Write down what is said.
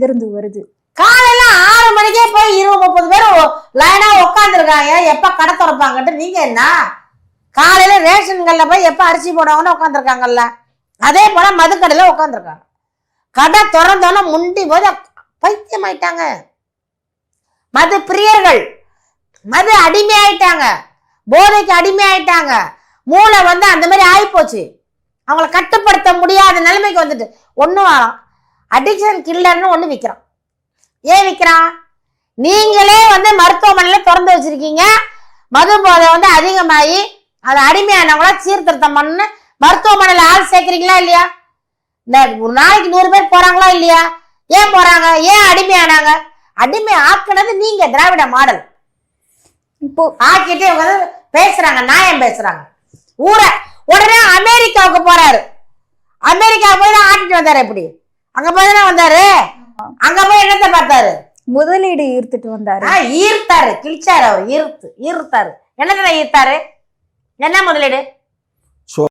எங்க இருந்து வருது? காலையில 6 மணிக்கே போய் 20-30 பேர் லைனா உட்காந்துருக்காங்க. எப்ப கடை திறப்பாங்கன்ட்டு நீங்க என்ன காலையில ரேஷன்கள்ல போய் எப்ப அரிசி போடுவாங்கன்னு உட்காந்துருக்காங்கல்ல, அதே போல மதுக்கடையில உட்காந்துருக்காங்க. கடை திறந்தோன்னு முண்டி போது பைத்தியமாயிட்டாங்க. மது பிரியர்கள், மது அடிமையாயிட்டாங்க, போதைக்கு அடிமையாயிட்டாங்க. மூளை அந்த மாதிரி ஆயிப்போச்சு. அவங்கள கட்டுப்படுத்த முடியாத நிலைமைக்கு வந்துட்டு ஒன்றும் அடிக்ஷன் கில்லர்னு ஒன்று விற்கிறான். ஏன் விற்கிறான்? நீங்களே மருத்துவமனையில திறந்து வச்சிருக்கீங்க. மது போதை அதிகமாகி அது அடிமையானவங்களா சீர்திருத்தம் பண்ணு மருத்துவமனையில ஆள் சேர்க்கிறீங்களா இல்லையா? இந்த ஒரு நாளைக்கு 100 பேர் போறாங்களா இல்லையா? ஏன் போறாங்க? ஏன் அடிமையானாங்க? அடிமை ஆக்குனது நீங்க, திராவிட மாடல். இப்போ ஆக்கிட்டு பேசுறாங்க, நியாயம் பேசுறாங்க. ஊரை உடனே அமெரிக்காவுக்கு போறாரு. அமெரிக்கா போய் தான் ஆட்டிட்டு வந்தாரு. எப்படி அங்க போய் தானே வந்தாரு? அங்க போய் என்னத்தை பார்த்தாரு? முதலீடு ஈர்த்துட்டு வந்தாரு. ஈர்த்தாரு, கிழிச்சாரு. அவர் ஈர்த்தாரு. என்னதானே ஈர்த்தாரு? என்ன முதலீடு?